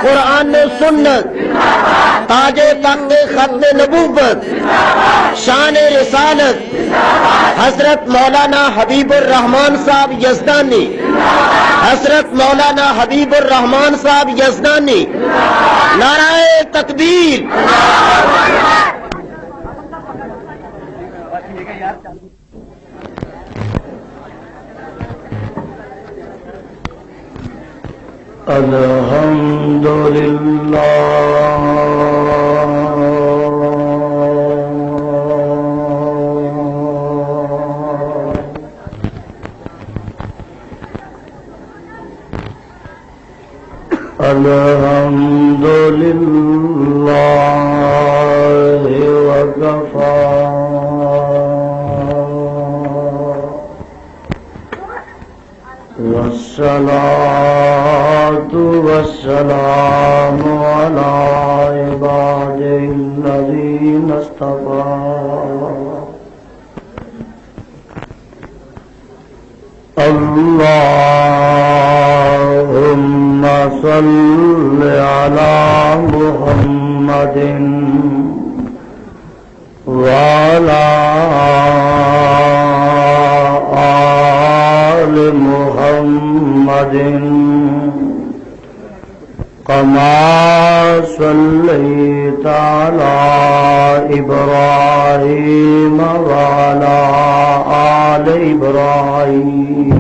قرآن سنت، تاج تخت ختم نبوت، شان رسالت، حضرت مولانا حبیب الرحمان صاحب یزدانی، حضرت مولانا حبیب الرحمان صاحب یزدانی، نعرہ تکبیر۔ الحمدللہ الحمدللہ وکفی والصلاة والسلام على عباده الذين اصطفى اللهم صل على محمد وعلى آل محمد كما صليت على إبراهيم وعلى آل إبراهيم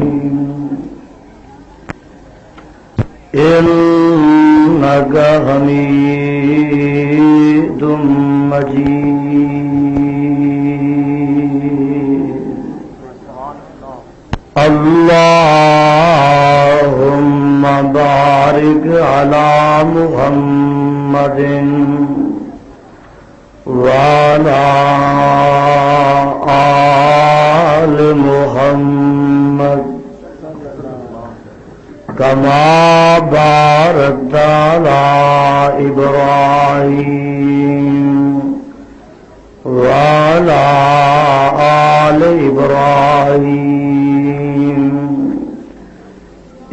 إنك حميد مجيد اللهم بارك على محمد وعلى آل محمد كما باركت على إبراهيم وعلى آل إبراهيم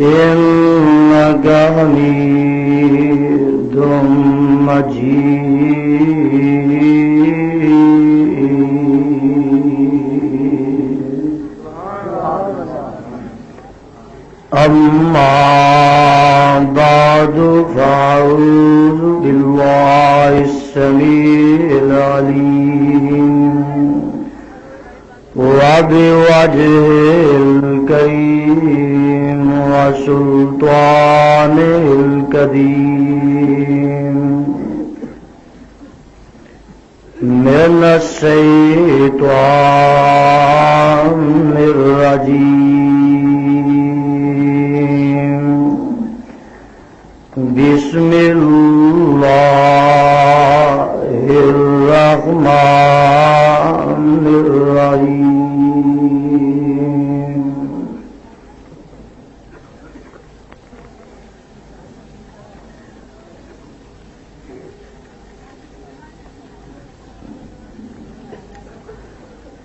إنك حميد مجيد أما بعد فأعوذ بالله السميع العليم وبوجهه الكريم وسلطانه القديم من الشيطان الرجيم بسم الله الرحمن الرحيم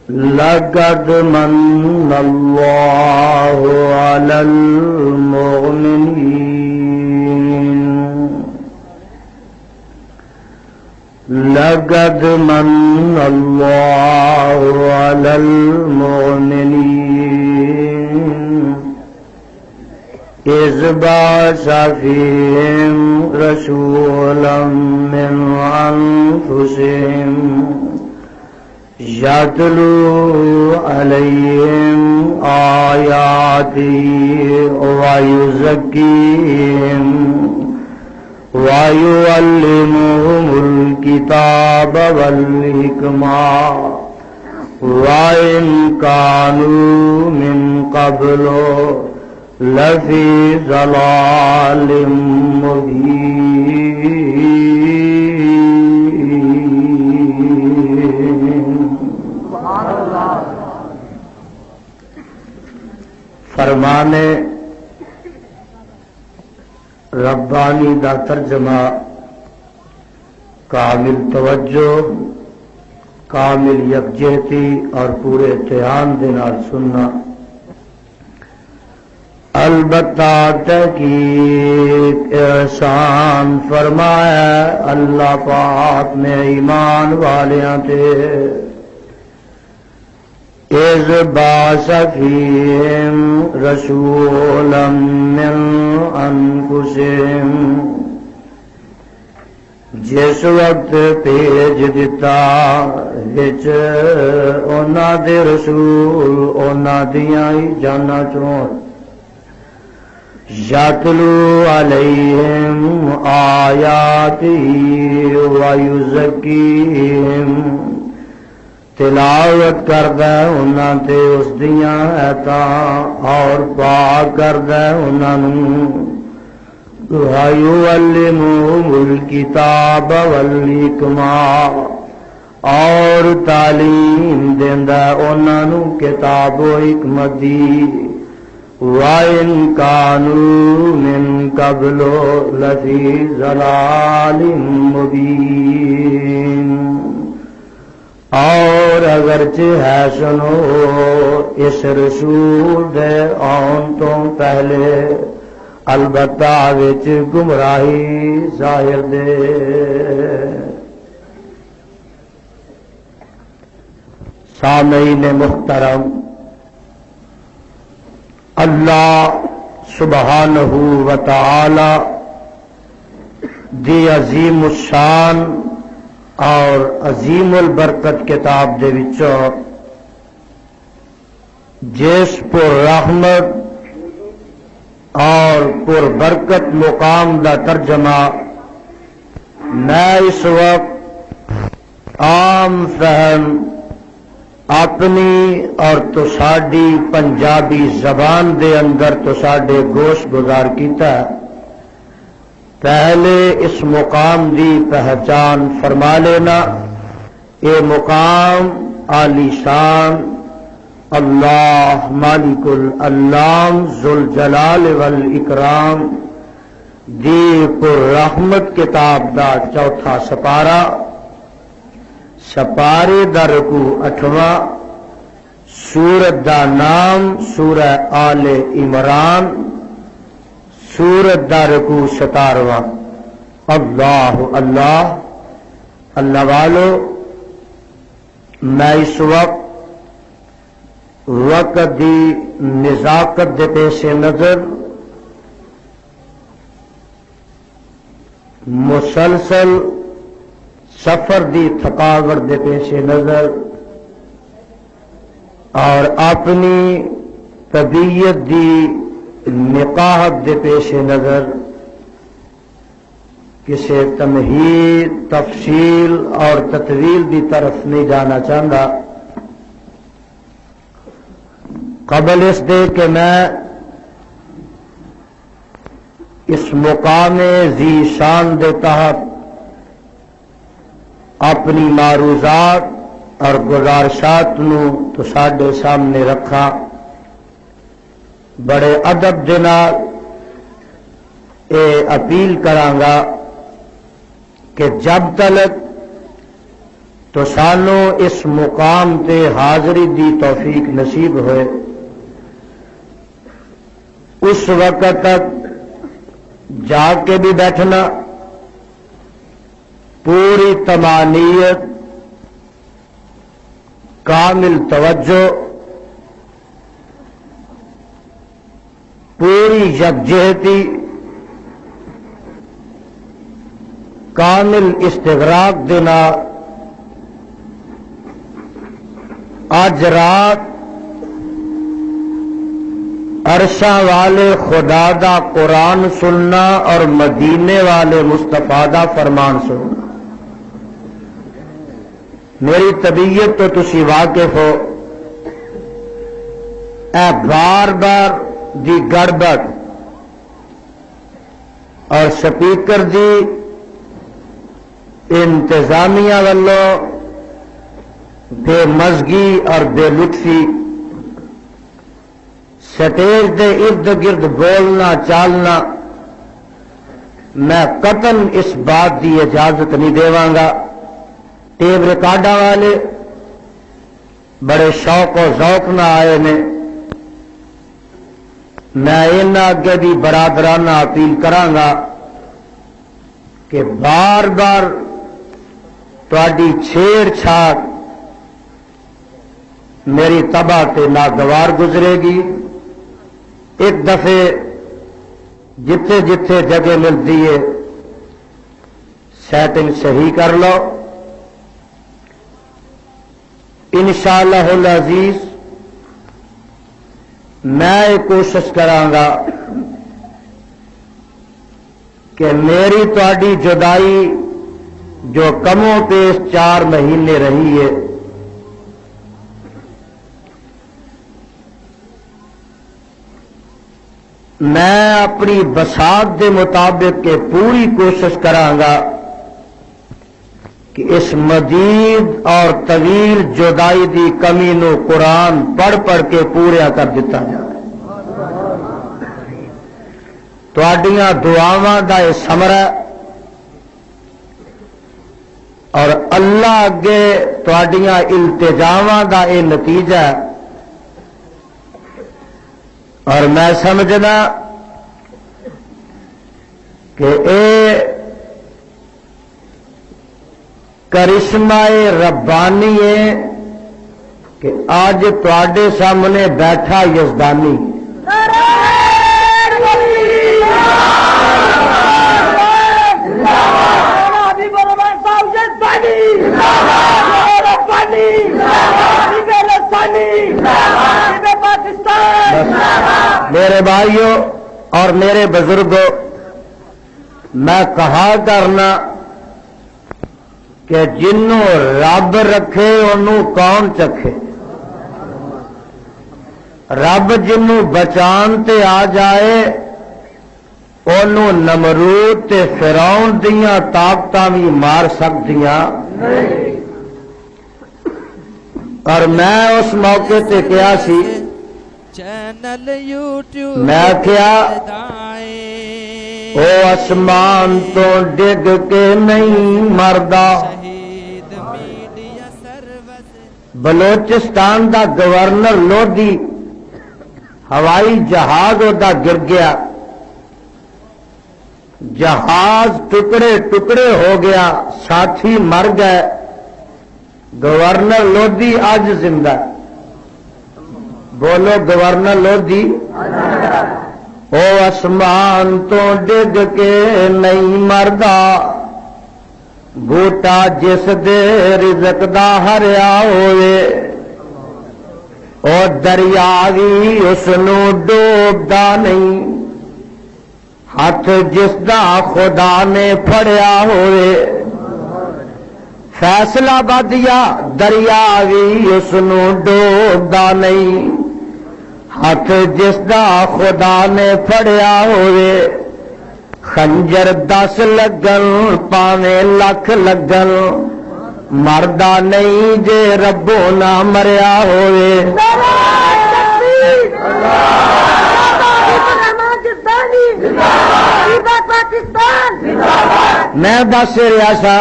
لقد من الله على المؤمنين لقد من الله على المؤمنين إذ بعث فيهم رسولا من أنفسهم يتلو عليهم آياته ويزكيهم ويعلمهم الكتاب والحكمة وإن كانوا من قبل لفي ضلال مبين. فرمان ربانی دا ترجمہ کامل توجہ، کامل یکجہتی اور پورے دھیان دے نال سننا. البتہ تحقیق احسان فرمایا اللہ پاک نے ایمان والیاں تے اذ بعث فیہم رسولا من انفسہم جس وقت بھیج دتا وچ انہاں دے رسول انہاں دیاں ہی جاناں چوں یتلو علیہم آیاتہ ویزکیہم تلاوت کردہ انہاں تے اس دیاں آیاتاں اور پاک کردہ انہاں نوں وَيُعَلِّمُهُمُ الْكِتَابَ وَالْحِکْمَةَ اور تعلیم دیندا انہاں نوں کتاب و حکمت دی وَإِن كَانُوا مِن قَبْلُ لَفِي ضَلَالٍ مُبِينٍ اور اگرچہ ہے سنو اس رسول دے آن تو پہلے البتہ وچ گمراہی ظاہر دے سامعین محترم اللہ سبحانہ و تعالی دی عظیم الشان اور عظیم البرکت کتاب دے وچوں جس پر رحمت اور پر برکت مقام دا ترجمہ میں اس وقت عام فہم اپنی اور تساڈی پنجابی زبان دے اندر تساڈے گوش گزار کیتا ہے پہلے اس مقام دی پہچان فرما لینا یہ مقام عالی شان اللہ مالک العلام ذوالجلال والاکرام دی پر رحمت کتاب دا چوتھا سپارہ سپارے دا رکوع 8واں سورت دا نام سورہ آل عمران سورت دا رکوع 17واں اللہ اللہ اللہ والو میں اس وقت دی نزاکت دے پیش نظر مسلسل سفر دی تھکاوٹ دے پیش نظر اور اپنی طبیعت دی نقاہت دے پیش نظر کسی تمہید تفصیل اور تطویل دی طرف نہیں جانا چاہتا قبل اس دے کہ میں اس مقام ذی شان دے تحت اپنی معروضات اور گزارشات نو تو ساڈے سامنے رکھا بڑے ادب دے نال اے اپیل کرانگا کہ جب تک تو سانو اس مقام تے حاضری دی توفیق نصیب ہوئے اس وقت تک جاگ کے بھی بیٹھنا پوری تمانیت کامل توجہ پوری یکجہتی کامل استغراق دینا آج رات عرشاں والے خدا دا قرآن سننا اور مدینے والے مصطفیٰ دا فرمان سننا میری طبیعت تو تسی واقف ہو اے بار بار دی گڑبڑ اور سپیکر دی انتظامیہ والوں بے مزگی اور بے لطفی سٹیج دے ارد گرد بولنا چالنا میں قطعاً اس بات دی اجازت نہیں دیواں گا ٹیپ ریکارڈاں والے بڑے شوق و ذوق نہ آئے نے میں انہاں اگے بھی برادرانہ اپیل کراں گا کہ بار بار تہاڈی چھیڑ چھاڑ میری تباہ تے ناگوار گزرے گی. ایک دفعے جتھے جتھے جگہ ملتی ہے سیٹنگ صحیح کر لو. انشاءاللہ العزیز میں یہ کوشش کراں کہ میری تہاڈی جدائی جو کم و بیش 4 مہینے رہی ہے میں اپنی بساط کے مطابق کہ پوری کوشش کراں کہ اس مزید اور طویل جدائی دی کمی نو قرآن پڑھ پڑھ کے پورا کر دیتا جائے. تہاڈیاں دعاواں دا یہ ثمرہ اور اللہ اگے تہاڈیاں التجاواں دا یہ نتیجہ ہے. اور میں سمجھنا کہ اے کرشمہ ربانی ہے کہ آج تواڈے سامنے بیٹھا یزدانی. میرے بھائیوں اور میرے بزرگوں، میں کہا کرنا کہ جنوں رب رکھے انہوں کون چکھے. رب جنوں بچان تے آ جائے انہوں نمرود تے فرعون دیاں طاقتاں بھی مار سکدیاں. اور میں اس موقع تے کیا سی، میں کیا او آسمان تو ڈگ کے نہیں مردا. بلوچستان دا گورنر لودھی ہوائی جہاز دا گر گیا، جہاز ٹکڑے ٹکڑے ہو گیا، ساتھی مر گئے، گورنر لودھی آج زندہ. بولو گورنر لودھی. او آسمان تو ڈگ کے نہیں مردا، بوٹا جس دے رزق دا ہریا ہوئے، او دریا بھی اس نو ڈوبدا نہیں، ہاتھ جس دا خدا نے پھڑیا ہوئے. فیصلہ بدیا دریا بھی اس نو ڈوبدا نہیں، ہاتھ جس دا خدا نے پھڑیا ہوئے. خنجر 10 لگن پاویں لکھ لگن، مردا نہیں جے ربو نہ مریا ہوئے. میں دس رہا سا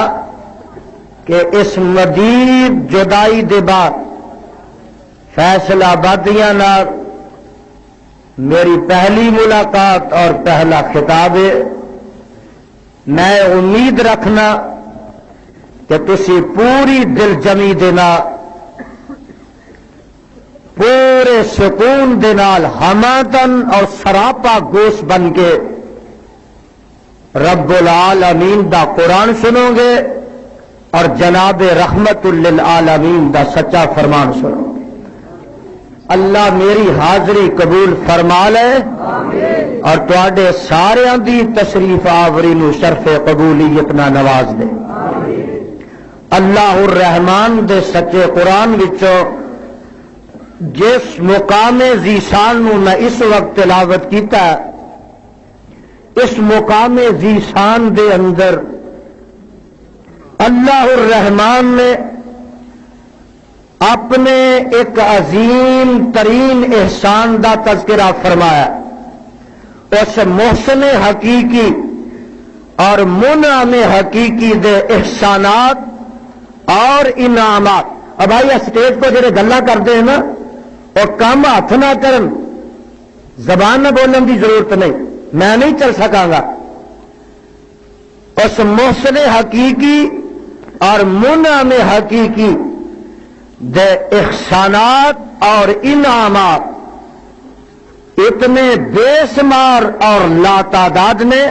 کہ اس مزید جدائی دے بعد فیصلہ آبادیاں نال میری پہلی ملاقات اور پہلا خطاب ہے. میں امید رکھنا کہ تسی پوری دل جمی دے نال پورے سکون دے نال ہمدن اور سراپا گوش بن کے رب العالمین دا قرآن سنو گے اور جناب رحمت للعالمین دا سچا فرمان سنو. اللہ میری حاضری قبول فرما لے اور تواڈے ساریاں دی تشریف آوری نو شرف قبولیت نہ نواز دے. اللہ الرحمان دے سچے قرآن وچوں جس مقام ذیشان نو میں اس وقت تلاوت کیتا ہے، اس مقام ذیشان دے اندر اللہ الرحمان نے اپنے ایک عظیم ترین احسان دا تذکرہ فرمایا. اس محسن حقیقی اور منعم حقیقی دے احسانات اور انعامات. اب بھائی اسٹیج کو جڑے گلا کرتے ہیں نا اور کام ہاتھ نہ کرن، زبان نہ بولن دی ضرورت نہیں، میں نہیں چل سکاں گا. اس محسن حقیقی اور منعم حقیقی دے احسانات اور انعامات اتنے بے شمار اور لاتعداد نے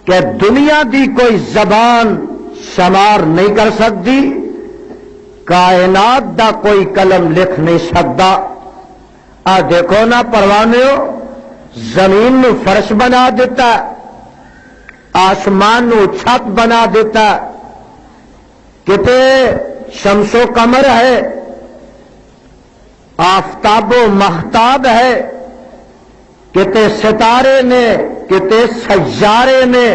کہ دنیا دی کوئی زبان شمار نہیں کر سکتی، کائنات دا کوئی قلم لکھ نہیں سکتا۔ دیکھو نا پروانیو، زمین نو فرش بنا دیتا، آسمان نو چھت بنا دیتا، کتے شمس و قمر ہے، آفتاب و مہتاب ہے، کتے ستارے نے، کتے سیارے نے،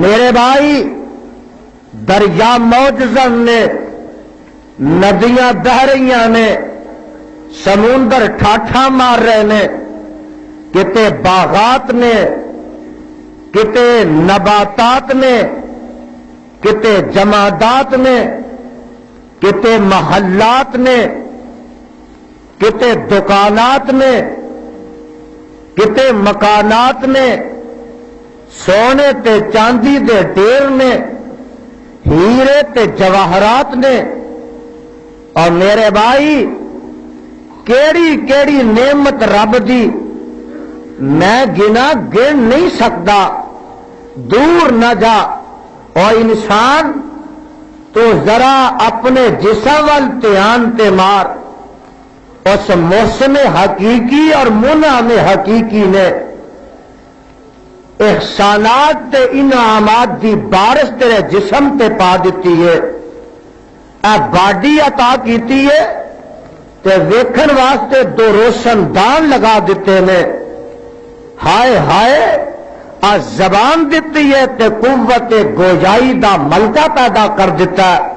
میرے بھائی دریا موجزن نے، ندیاں بہ رہی نے، سمندر ٹھاٹھا مار رہے نے، کتے باغات نے، کتے نباتات نے، کتے جمادات نے، کتے محلات نے، کتے دکانات نے، کتے مکانات نے، سونے تے چاندی دے ڈھیر نے، ہیرے تے جواہرات نے، اور میرے بھائی کیڑی کیڑی نعمت رب دی میں گنا گن نہیں سکتا، دور نہ جا۔ اور انسان تو ذرا اپنے جسم وال دھیان تے مار، اس محسن حقیقی اور منعم حقیقی نے احسانات تے انعامات دی بارش تیرے جسم تے پا دیتی ہے، اے باڈی عطا کیتی ہے تے ویکھن واسطے دو روشن دان لگا دیتے نے، ہائے ہائے آ زبان دیتی ہے تے قوت گویائی دا ملکہ پیدا کر دیتا ہے،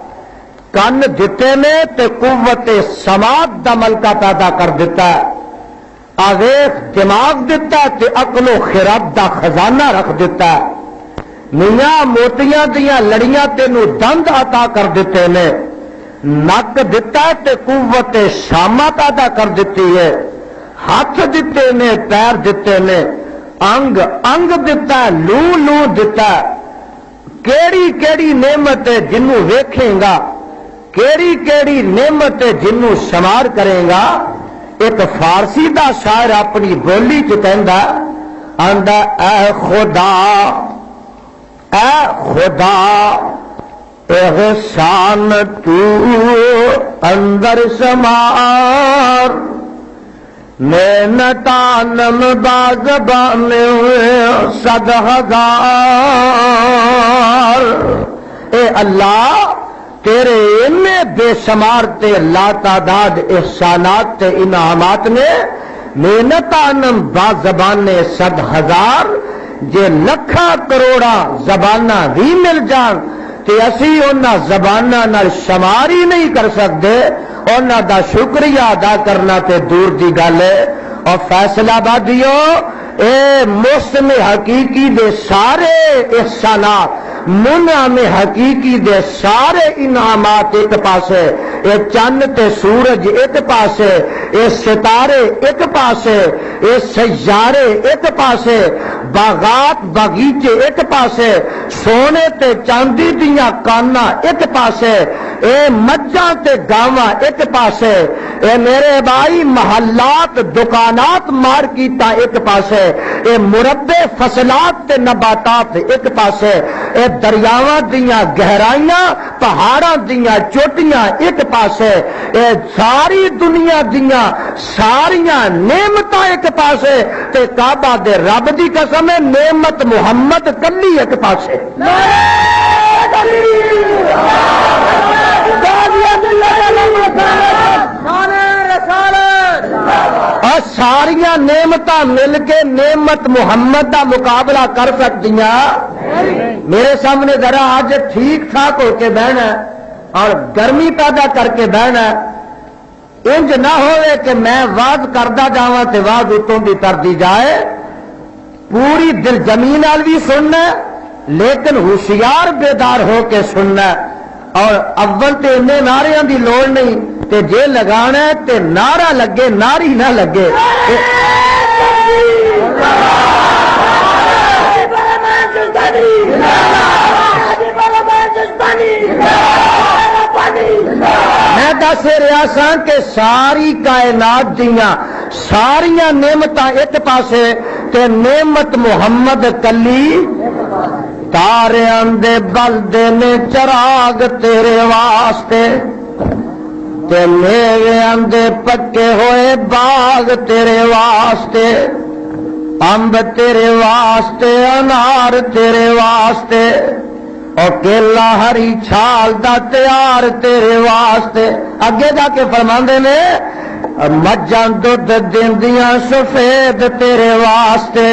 کن دیتے نے تے قوت سماعت دا ملکہ پیدا کر دیتا ہے، آویخ دماغ دیتا ہے تے عقل و خرد دا خزانہ رکھ دیتا ہے، میاں موتیاں دیاں لڑیاں تینو دند عطا کر دیتے نے، نک دیتا ہے تے قوت شامہ پیدا کر دیتی ہے، ہاتھ دیتے نے، پیر دیتے نے، انگ انگ دیتا ہے، لو لو دیتا ہے، کیڑی کیڑی نعمت ہے جنوں ویکھیں گا، کیڑی کیڑی نعمت ہے جنوں شمار کریں گا۔ ایک فارسی دا شاعر اپنی بولی چ کہندا آندا اے خدا احسان تو اندر شمار، نعمتانم بازبان صد ہزار، اے اللہ تیرے انہیں بے شمار تے لا تعداد احسانات تے انعامات نے، نعمتانم بازبان صد ہزار، جے لکھاں کروڑا زباناں بھی مل جان تے اسی انہاں زباناں نال شمار ہی نہیں کر سکتے، انہاں دا شکریہ ادا کرنا تے دور دی گل ہے۔ اور فیصلہ آبادیو، اے موسم حقیقی دے سارے احسانات، منعم حقیقی دے سارے انعامات ایک پاسے، اے چند تے سورج ایک پاسے، اے ستارے ایک پاسے، اے سیارے ایک پاسے، باغات باغیچے ایک پاسے، سونے تے چاندی دیاں کانا ایک پاسے، اے مجھاں تے گاواں ایک پاسے، اے میرے بھائی محلات دکانات مارکیٹاں ایک پاسے، اے مربے فصلات تے نباتات ایک پاسے، اے دریاواں دیاں گہرائیاں پہاڑاں دیاں چوٹیاں ایک پاسے، اے ساری دنیا دیاں ساریاں نعمتاں ایک پاسے، تے کعبہ دے رب دی قسم ہے نعمت محمد کلی ایک پاسے۔ اور ساریاں نعمتاں مل کے نعمت محمد دا مقابلہ کر سکتیاں؟ میرے سامنے ذرا آج ٹھیک ٹھاک ہو کے بہنا اور گرمی پیدا کر کے بہنا، انج نہ ہوئے کہ میں واز کردہ جاواں تے واز اتوں بھی کر دی جائے، پوری دل جمی نال بھی سننا لیکن ہوشیار بیدار ہو کے سننا، اور اول تے انہیں نعریاں دی لوڑ نہیں، تے جے لگانا ہے تے نعرہ لگے ناری نہ لگے۔ دس رہا سا کہ ساری کائنات دیاں ساریاں نعمتاں ایک پاسے تے نعمت محمد کلی تاریاں دے بلدے نے چراغ تیرے واسطے تے میویاں دے پکے ہوئے باغ تیرے واسطے امب تیرے واسطے انار تیرے واسطے اور کیلا ہری چھال دا تیار تیرے واسطے. اگے جا کے فرماندے نے مجھاں دودھ دیندیاں سفید تیرے واسطے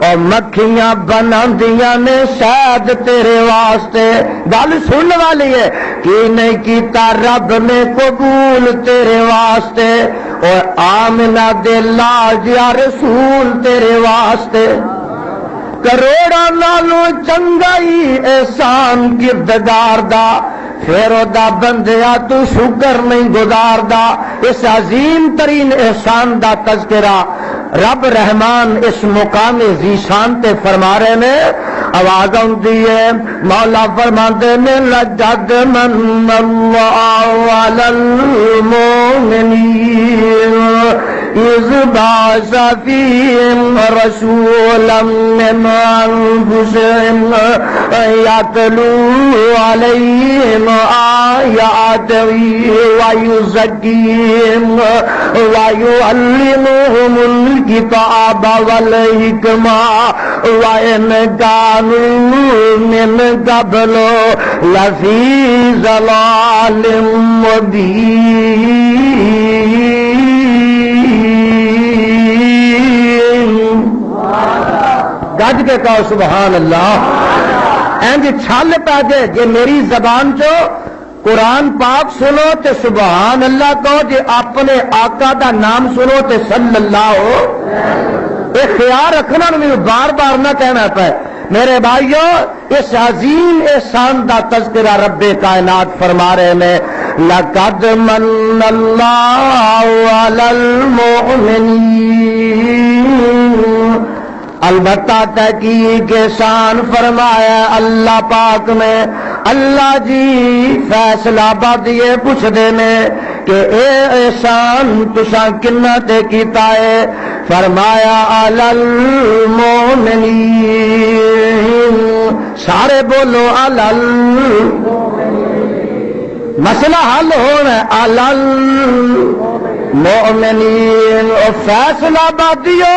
اور مکھیاں بناندیاں نے شہد تیرے واسطے. گل سن والی ہے کہ نہیں کیتا رب نے قبول تیرے واسطے اور آمنہ دے لاج یا رسول تیرے واسطے. کروڑاں نالوں چنگائی احسان کردگار دا پھر دا بندیا تو شکر نہیں گزار دا. اس عظیم ترین احسان دا تذکرہ رب رحمان اس مقام ذیشان تے فرما رہے نے. آواز آتی ہے مولا فرماندے نے لقد من اللہ علی المؤمنین اذ بعث فیہم رسولا من انفسہم یتلو علیہم آیاتہ ویزکیہم ویعلمہم الکتاب والحکمہ وإن كانوا من قبل لفي ضلال مبين. گج کے کہو سبحان اللہ. اینج چھل پہ جے جے میری زبان چو قرآن پاک سنو تے سبحان اللہ کہو، جے اپنے آقا دا نام سنو تے صلی اللہ ہو. یہ خیال رکھنا مجھے بار بار نہ کہنا پہ. میرے بھائیو اس عظیم احسان دا تذکرہ رب کائنات فرما رہے میں لقد من اللہ علی المؤمنین. البتہ تحقیق احسان فرمایا اللہ پاک نے. اللہ جی فیصلہ بادیے پوچھ دے میں کہ اے احسان تساں کنہ تے کیتا ہے. فرمایا علی المؤمنین. سارے بولو علی المؤمنین. مسئلہ حل ہونا علی المؤمنین. اور فیصلہ بادیو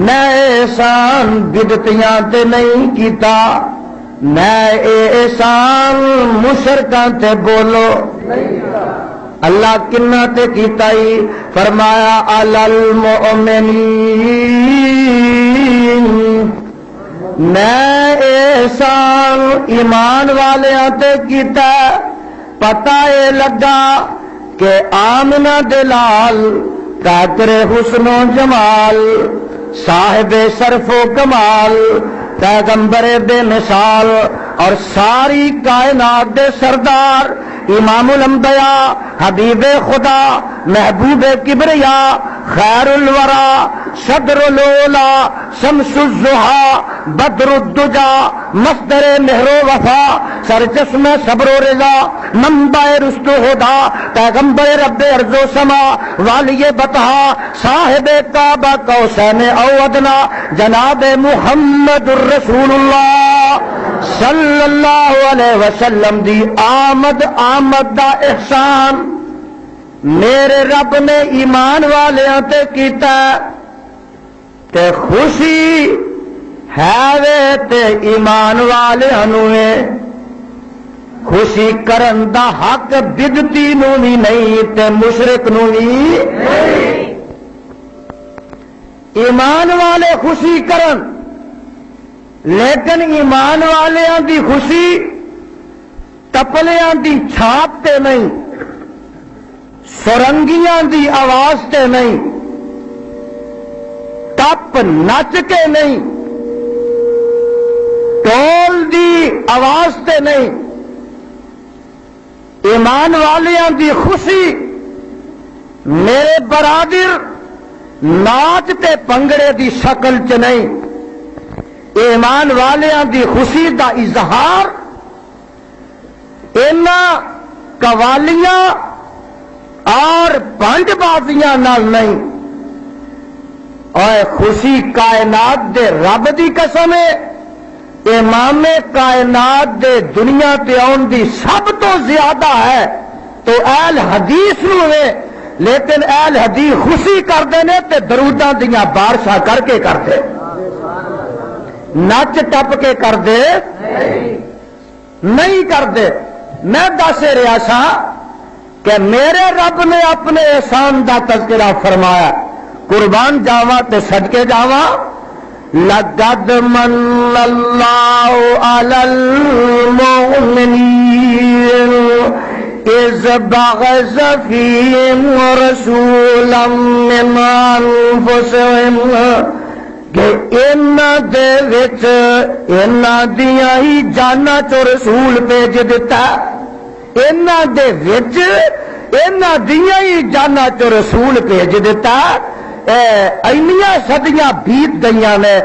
میں احسان بدتیاں تے نہیں کیتا، میں احسان مشرکاں تے بولو اللہ کنہ تے کیتا ہی. فرمایا علی المؤمنین. میں احسان ایمان والیاں تے کیتا. پتہ اے لگا کہ آمنہ دلال قادر حسن و جمال صاحب شرف و کمال پیغمبر بے مثال اور ساری کائنات دے سردار امام الانبیاء حبیب خدا محبوب کبریا خیر الورا صدر الاولا شمس الضحا بدر الدجا مصدر مہر و وفا سرچشمہ صبر و رضا منبع رشد و ہدا پیغمبر رب ارض و سما والی بطحا صاحب کعبہ کوثین او ادنا جناب محمد الرسول اللہ صلی اللہ علیہ وسلم دی آمد دا احسان میرے رب نے ایمان والیاں تے کیتا تے خوشی ہے وے تے ایمان والیاں نو خوشی کرن دا حق بدتی نو بھی نہیں تے مشرک نو بھی نہیں. ایمان والے خوشی کرن لیکن ایمان والیاں دی خوشی تپلیاں دی چھاپ تے نہیں، سرنگیاں دی آواز تے نہیں، ٹپ نچ کے نہیں، ٹول دی آواز تے نہیں. ایمان والیاں دی خوشی میرے برادر ناچ تے پنگڑے دی شکل چ نہیں. ایمان والیاں دی خوشی دا اظہار اینا قوالیاں اور پنج بازیاں نال نہیں، اور خوشی کائنات دے رب دی قسم ہے، امام کائنات دے دنیا تے آن دی سب تو زیادہ ہے تو اہل حدیث نو ہے، لیکن اہل حدیث خوشی کرتے ہیں تے دروداں دیاں بارشاں کر کے کرتے، نچ ٹپ کے کرتے نہیں کرتے۔ میں دس رہا سا کہ میرے رب نے اپنے احسان دا تذکرہ فرمایا، قربان جاواں تے صدقے جاواں، لقد من اللہ علی المؤمنین اذ بعث فیہم رسولا من انفسہم، کہ انہاں دے وچ انہاں دیاں ہی جاناں چوں رسول بھیج دتا، انہاں دے وچ انہاں دیاں ہی جاناں چوں رسول بھیج دتا۔ اینیاں صدیاں بیت گئیاں نے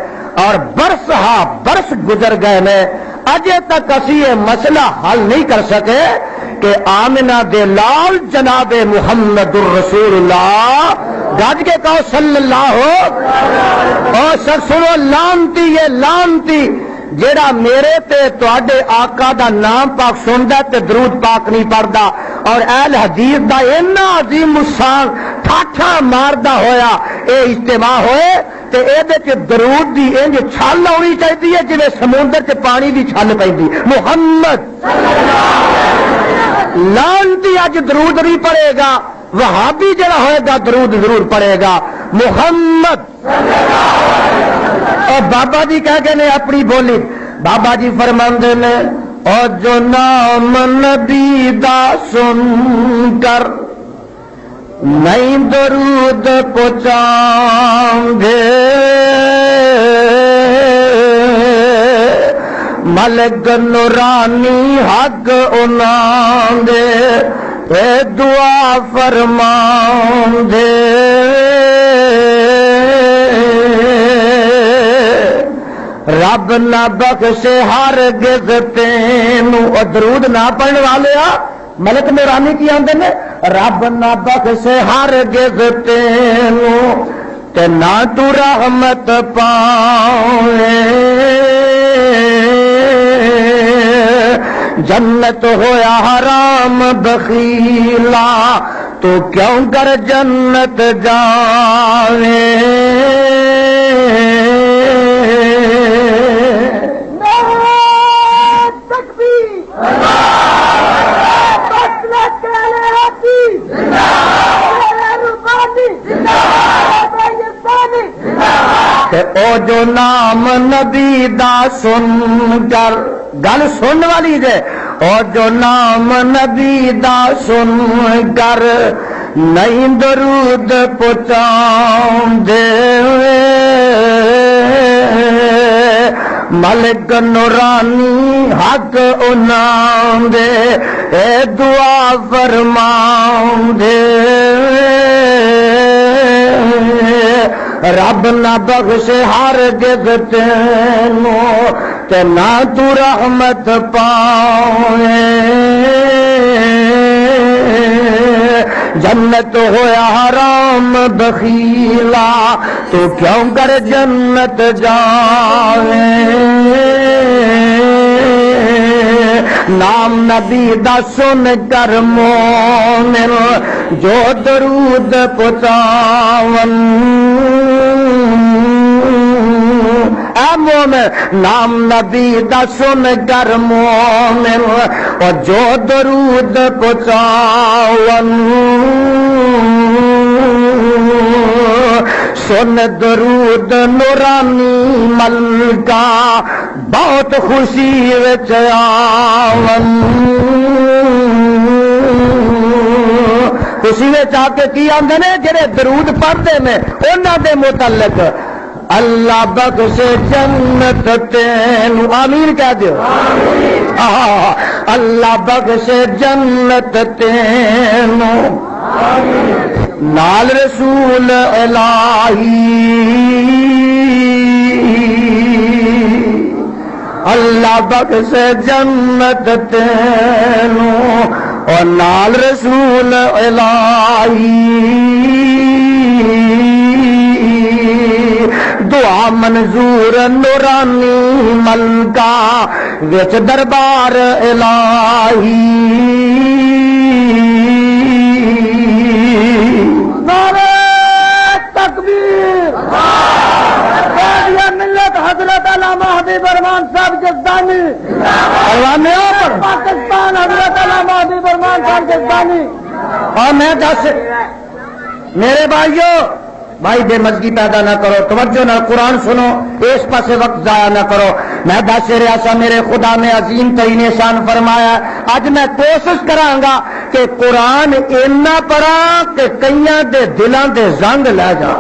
اور برس ہاں برس گزر گئے نے، اجے تک اسی یہ مسئلہ حل نہیں کر سکے کہ آمنہ دے لال جناب محمد الرسول اللہ، گج کے کہو صلی اللہ ہو، اور سب سنو لانتی یہ لانتی جیڑا میرے تے تواڈے آقا دا نام پاک سندا تے درود پاک نہیں پڑھدا، اور اہل حدیث دا اینا عظیم الشان ٹھاٹھا ماردا ہویا اے اجتماع ہوئے تے اے دے چ درود دی انج چھل ہونی چاہیے جویں سمندر چ پانی دی چھل پیندی، محمد لانتی اج درود نہیں پڑے گا، وہابی جڑا ہوئے گا درود ضرور پڑے گا، محمد۔ اور بابا جی کہہ گئے نے اپنی بولی، بابا جی فرماندے نے اور جو نام نبی دا سن کر نہیں درود پہنچاؤں گے، ملک نورانی حق انہاں دے اے دعا فرماؤں دے، رب نہ بخشے ہرگز تینوں، اور درود نہ پڑھنے والے ملک نورانی کی آندے نے رب نہ بخشے ہرگز تینوں تے نہ تو رحمت پاوے، جنت ہویا حرام بخیلا تو کیوں کر جنت جاوے، او جو نام نبی دا سن کر، گل سن والی جے، او جو نام نبی دا سن کر نہیں درود پہنچاؤں دے، ملک نورانی حق انہاں دے اے دعا فرماؤں دے، رب نہ بخشے ہرگز تینوں تے نہ تو رحمت پاوے، جنت ہویا حرام بخیلا تو کیوں کر جنت جاوے، نام نبی دا سن کر مومن جو درود پہنچاون، اے مومن نام نبی دا سن کر مومن اور جو درود پہنچاون، سن درود نورانی ملکا بہت خوشی وچ آون، خوشی وچ آ کے کی آندے نے جڑے درود پڑھتے ہیں انہاں دے متعلق اللہ بخشے جنت تینوں، آمین کہہ دیو، اللہ بخشے جنت تینوں، نال رسول الہی اللہ بخشے جنت تینوں، اور نال رسول الہی دعا منظور نورانی ملکا وچ دربار الہی نعرہ تکبیر ملت حضرت علامہ حبیب الرحمان صاحب جزدانی پاکستان حضرت علامہ حبیب الرحمان صاحب جزدانی اور میں دس میرے بھائیوں بھائی بے مزگی پیدا نہ کرو توجہ نہ قرآن سنو اس پاسے وقت ضائع نہ کرو میں دس ریاسا میرے خدا نے عظیم ترین احسان فرمایا اج میں کوشش کرانگا کہ قرآن اینا پڑھا کہ کئیاں دے دلاں دے زنگ لے جا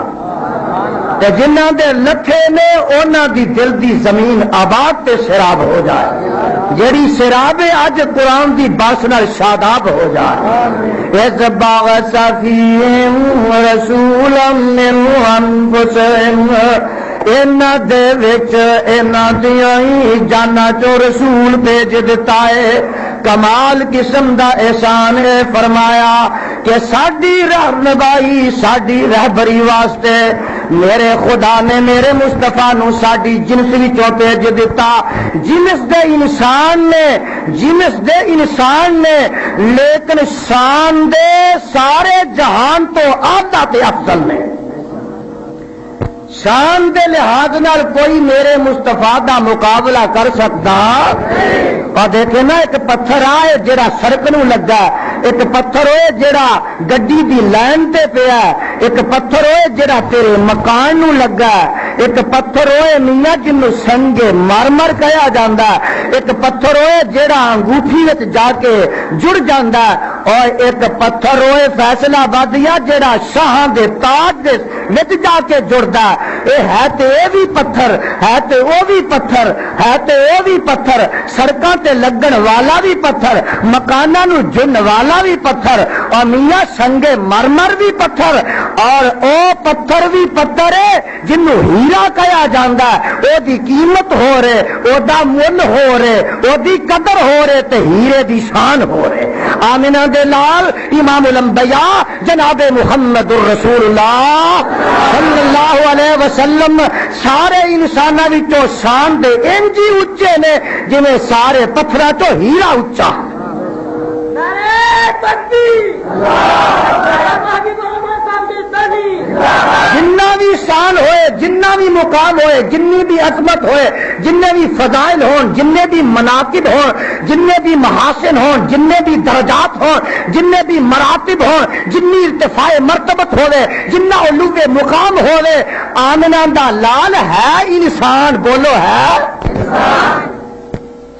جنہ دے لکھے نے اونا دی دل دی زمین آباد تے سراب ہو جائے جیڑی سراب اج قرآن دی بارش نال شاداب ہو جائے اس باغ فیہم رسولا من انفسہم اینا دے وچ اینا دیاں جانا جو رسول بھیج دیتا ہے کمال قسم دا احسان ہے فرمایا کہ ساڈی رہنمائی ساڈی رہبری واسطے میرے خدا نے میرے مصطفیٰ نو ساڈی جنس وچوں بھیج دیتا جنس دے انسان نے لیکن شان دے سارے جہان تو آدھا تے افضل نے شان دے لحاظ نال کوئی میرے مصطفیٰ دا مقابلہ کر سکتا اور دیکھے نا ایک پتھر آئے جڑا سڑک نو لگا ایک پتھر ہوئے جڑا گڈی دی لائن تے پیا ایک پتھر ہوئے جڑا تیرے مکان نو لگا ایک پتھر ہوئے میاں جنوں سنگے مرمر کہا جاندا ایک پتھر ہوئے جڑا انگوٹھی وچ جا کے جڑ جاندا اور ایک پتھر ہوئے فیصلہ آبادیہ جڑا شاہاں دے تاج دے وچ جا کے جڑدا اے ہے تے اے بھی پتھر ہے تے او بھی پتھر ہے تے او بھی پتھر سڑکاں تے لگن والا بھی پتھر مکاناں نو جن والا بھی پتھر اور میاں سنگے مرمر بھی پتھر اور او پتھر بھی پتھر ہے جنوں ہیرا کہا جاندا او دی قیمت ہو رہے او دا مل ہو رہے او دی قدر ہو رہے تے ہیرے دی شان ہو رہے آمنہ دے لال امام الانبیاء جناب محمد الرسول اللہ صلی اللہ علیہ وسلم سارے انساناں وچوں شان دے انجی اچے نے جویں سارے پتھراں تو ہیرا اچا جنہ بھی شان ہوئے جنہ بھی مقام ہوئے جنی بھی عظمت ہوئے جننے بھی فضائل ہون جننے بھی مناقب ہون جننے بھی محاسن ہون جننے بھی درجات ہون جننے بھی مراتب ہون جنی ارتفاع مرتبت ہوئے جنہ علو مقام ہوئے آمنہ دا لال ہے انسان بولو ہے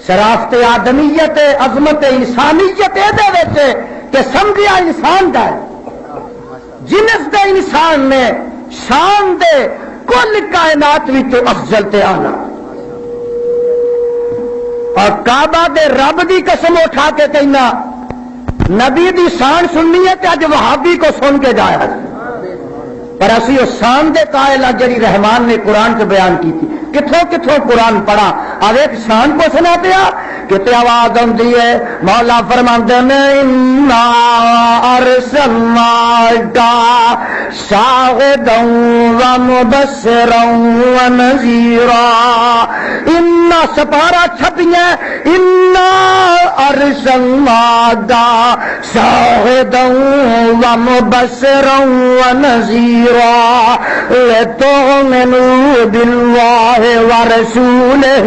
شرافت آدمیت عظمت انسانیت دے وچ کہ سمجھیا انسان دا جنس دے انسان نے شان دے کل کائنات وچوں افضل تے آنا اور کعبہ دے رب دی قسم اٹھا کے کہنا نبی دی شان سننی ہے تے اج وہابی کو سن کے جایا پر اسی اس شان دے قائل جڑی رحمان نے قرآن سے بیان کی تھی کتھوں کتھوں قرآن پڑھا اب ایک شان کو سنا دیا کتے آواز آتی ہے مولا فرماندے نے انا ارسلناک شاہدا ومبشرا ونذیرا انا سپارا چھپیاں انا ارسلناک شاہدا ومبشرا ونذیرا لتؤمنوا باللہ ورسولہ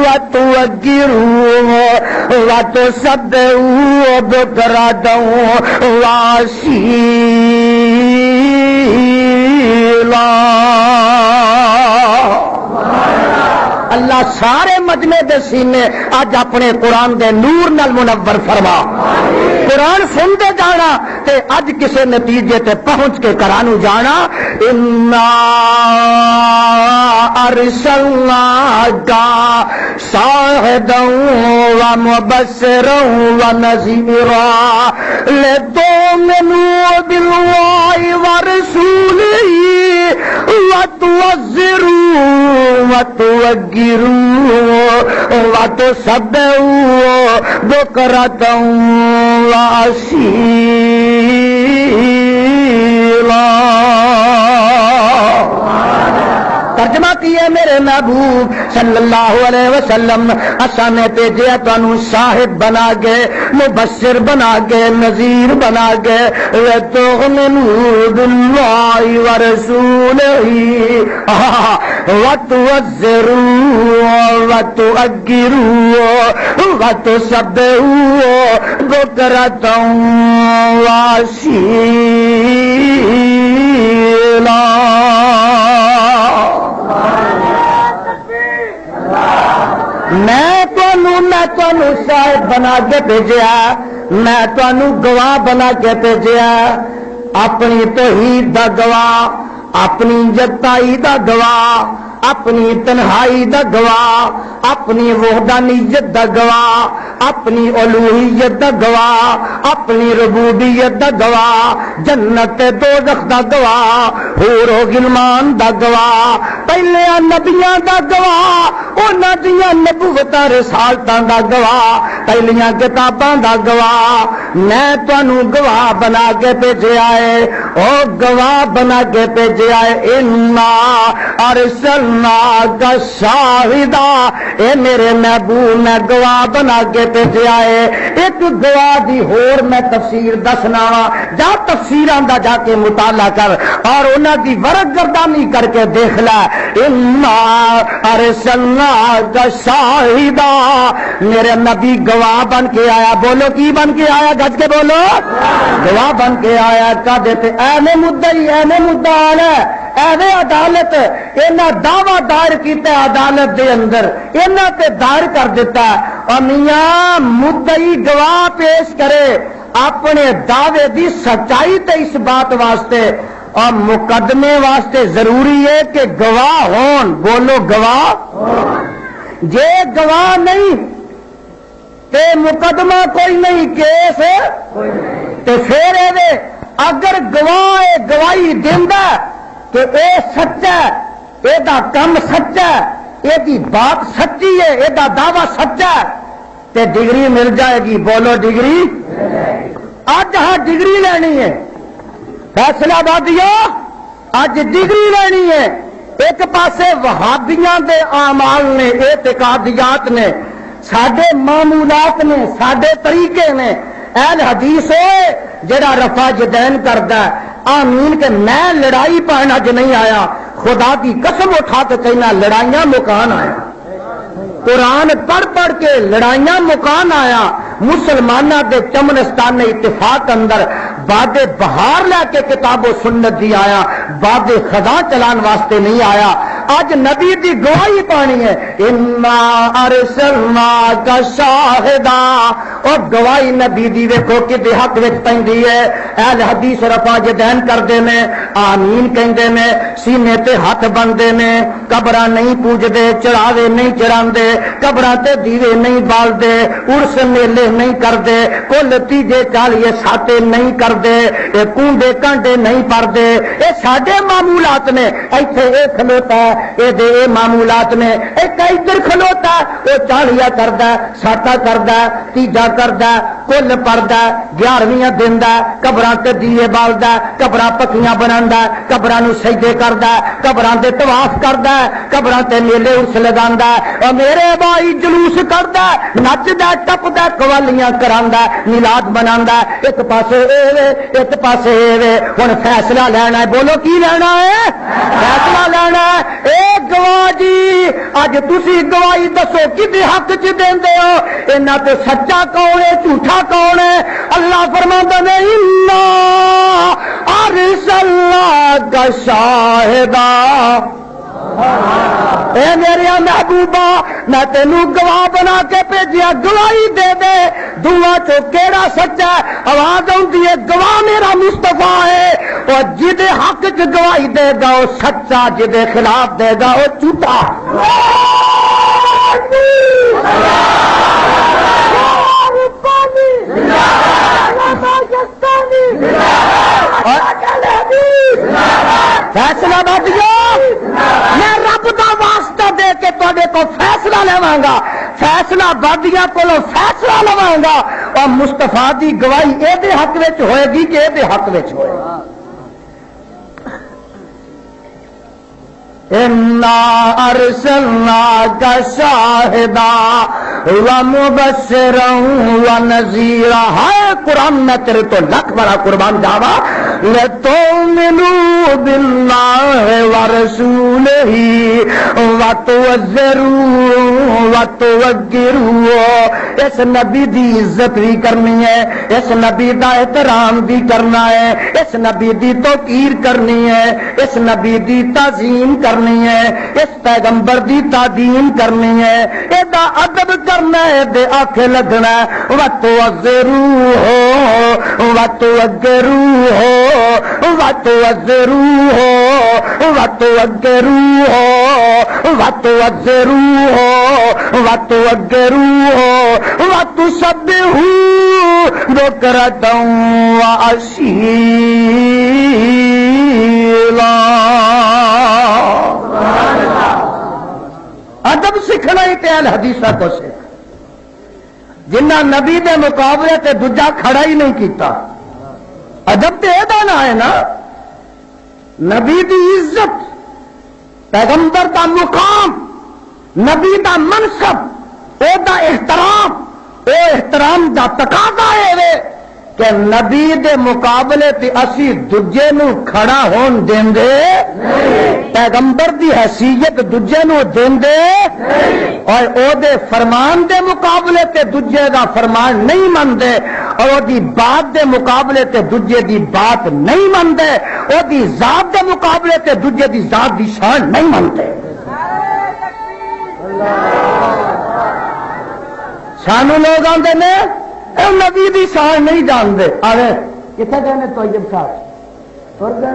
وتوقروه وتصدقوا بكرة وأصيلا اللہ سارے مجمع دے سینے اج اپنے قرآن دے نور نال منور فرما قرآن سنتے جانا تے اج کسے نتیجے تے پہنچ کے کرانو جانا انا ارسلناک شاہدا ومبشرا ونذیرا لتؤمنوا باللہ ورسولہ وتوقروه وتسبحوه بكرة وأصيلا. ترجمہ کیے میرے محبوب صلی اللہ علیہ وسلم اساں نے بھیجیا تانوں صاحب بنا کے مبشر بنا کے نذیر بنا کے وتؤمنوا باللہ ورسولہ وتوزروا وتؤجروا وتسبحوا بكرة وأصيلا. میں تانوں صاحب بنا کے بھیجیا, میں تانوں گواہ بنا کے بھیجیا, اپنی توحید دا گواہ, اپنی جتائی دا گواہ, اپنی تنہائی دا گواہ, اپنی وحدانیت دا گواہ, اپنی الوہیت دا گواہ, اپنی ربوبیت دا گواہ, جنت دوزخ دا گواہ, حور و غلمان دا گواہ, پہلے نبیاں دا گواہ, انہاں دیاں نبوتاں رسالتاں دا گواہ, پہلیاں کتاباں دا گواہ. میں تانوں گواہ بنا کے بھیجیا ہے, او گواہ بنا کے بھیجیا ہے. انا ارسلناک شاہدا, اے میرے محبوب میں گواہ بنا کے بھیجیا ہے. ایک گواہ دی ہور میں تفسیر دسنا وا, جا تفسیراں دا جا کے مطالعہ کر اور انہاں دی ورق گردانی کر کے دیکھ لے. انا ارسلناک شاہدا, میرے نبی گواہ بن کے آیا. بولو کی بن کے آیا, گج کے بولو. گواہ بن کے آیا کدے تے ایویں مدعی ایویں مدعا ایویں عدالت انہاں دعویٰ دائر کیتا عدالت دے اندر, انہاں تے دائر کر دیتا. اور میاں مدعی گواہ پیش کرے اپنے دعوے دی سچائی تے اس بات واسطے, اور مقدمے واسطے ضروری ہے کہ گواہ ہون. بولو گواہ. جے گواہ نہیں تے مقدمہ کوئی نہیں, کیس تے پھر اگر گواہ گواہی دیندا کہ اے سچا, اے دا کم سچا, اے دی بات سچی ہے, اے دا دعویٰ سچا, تے ڈگری مل جائے گی. بولو ڈگری. اج ہاں ڈگری لینی ہے, فیصلہ آبادیو اج ڈگری لینی ہے. ایک پاسے وہابیاں دے اعمال نے, اعتقادیات نے, ساڈے معمولات نے, ساڈے طریقے نے. اہل حدیث ہوئے جڑا رفع یدین کردا ہے, آمین کہ میں لڑائی پڑھنا جو نہیں آیا, خدا کی قسم اٹھا کے کہنا لڑائیاں مکان آیا. قرآن پڑھ پڑھ کے لڑائیاں مکان آیا. مسلمانہ دے چمنستان اتفاق اندر باد بہار لے کے کتاب و سنت دی آیا, باد خزاں چلان واسطے نہیں آیا. اج نبی دی گواہی پانی ہے. انا ارسلناک شاہدا, اور گواہی نبی دی ویکھو کدے حق وچ پیندی ہے. اہل حدیث رفع یدین کردے نے, آمین کہندے نے, سینے تے ہاتھ بندے نے, قبراں نہیں پوجدے, چڑھاوے نہیں چڑھاندے, قبراں تے دیوے نہیں بالدے, عرس میلے نہیں کردے, کل تیجے چالیے ساتے نہیں کردے, کونڈے کانڈے نہیں پردے. اے ساڈے معمولات نے. ایتھے اے کھلوتا ہے, اے دے اے معمولات نے. ایک ادھر کھلوتا ہے, او چالیاں کردا, ساتا کردا, تیجا کردا, کل پردا, 11ویں دیندا, قبراں تے دیے بالدا, قبراں پکیاں بناندا, قبراں نو سجدے کردا, قبراں دے طواف کردا, قبراں تے میلے عرس لگاندا. او میرے بھائی جلوس کردا, نچدا, ٹپدا, قوالیاں کراندا, میلاد بناندا. ایک پاسے اے وے, ایک پاسے اے وے. ہن فیصلہ لینا ہے. بولو کی لینا ہے؟ فیصلہ لینا ہے. اے گواہ جی, اج تسی گواہی دسو کدے حق چ دیندے ہو؟ انہاں تے سچا کون ہے, جھوٹا کون ہے؟ اللہ فرماندا نے انا ارسلناک شاہدا, اے میرے محبوبہ میں تینوں گواہ بنا کے بھیجیا, گواہی دے دے. دعا چو کیڑا سچا ہے؟ آواز آتی ہے گواہ میرا مصطفیٰ ہے. اور جدے حق چ گواہی دے گا وہ سچا, جدے خلاف دے گا وہ جھوٹا. فیصلہ بادیو, میں رب دا واسطہ دے کے تے کو فیصلہ لواں گا. فیصلہ بادیاں کو فیصلہ لواں گا اور مصطفیٰ دی گواہی یہ حق وچ ہوئے گی کہ یہ حق وچ ہوئے گی. اِنَّا أَرْسَلْنَاكَ شَاهِدًا وَمُبَشِّرًا وَنَذِيرًا. ہائے قرآن میں تیرے تو لکھ بڑا قربان جاوا. لِتُؤْمِنُوا بِاللَّهِ وَرَسُولِهِ وَتُعَزِّرُوهُ وَتُوَقِّرُوهُ. اس نبی دی عزت بھی کرنی ہے, اس نبی دا احترام بھی کرنا ہے, اس نبی دی توقیر کرنی ہے, اس نبی دی تعظیم کرنی ہے, اس پیغمبر دی تعظیم کرنی ہے, ایدا ادب کرنا ہے, دے آنکھیں لگنا ہے. وَتُوَقِّرُوهُ وَتُوَقِّرُوهُ وَتُوَقِّرُوهُ وَتُوَقِّرُوهُ وَتُوَقِّرُوهُ وَتُوَقِّرُوهُ وَتُسَبِّحُوهُ بُكْرَةً وَأَصِيلًا. ادب سیکھنا ہی تے حدیثہ کو سیکھ. جنہ نبی دے مقابلے تے دوجا کھڑا ہی نہیں کیتا. ادب تے ایدا نہ ہے نا. نبی دی عزت, پیغمبر دا مقام, نبی دا منصب, او دا احترام, او احترام دا تقاضا ہے کہ نبی دے مقابلے تے اسی دوجے نو کھڑا ہون دیندے, پیغمبر دی حیثیت دوجے نو دیندے, اور او دے فرمان دے مقابلے تے دوجے دا فرمان نہیں مندے, اور او دی بات دے مقابلے تے دوجے دی بات نہیں مندے, او دی ذات دے مقابلے تے دوجے دی ذات دی شان نہیں مندے. سانو لوگ آندے نے اے نبی دی شان نہیں جانتے. آوے کتنے گئے نے طیب صاحب تر گئے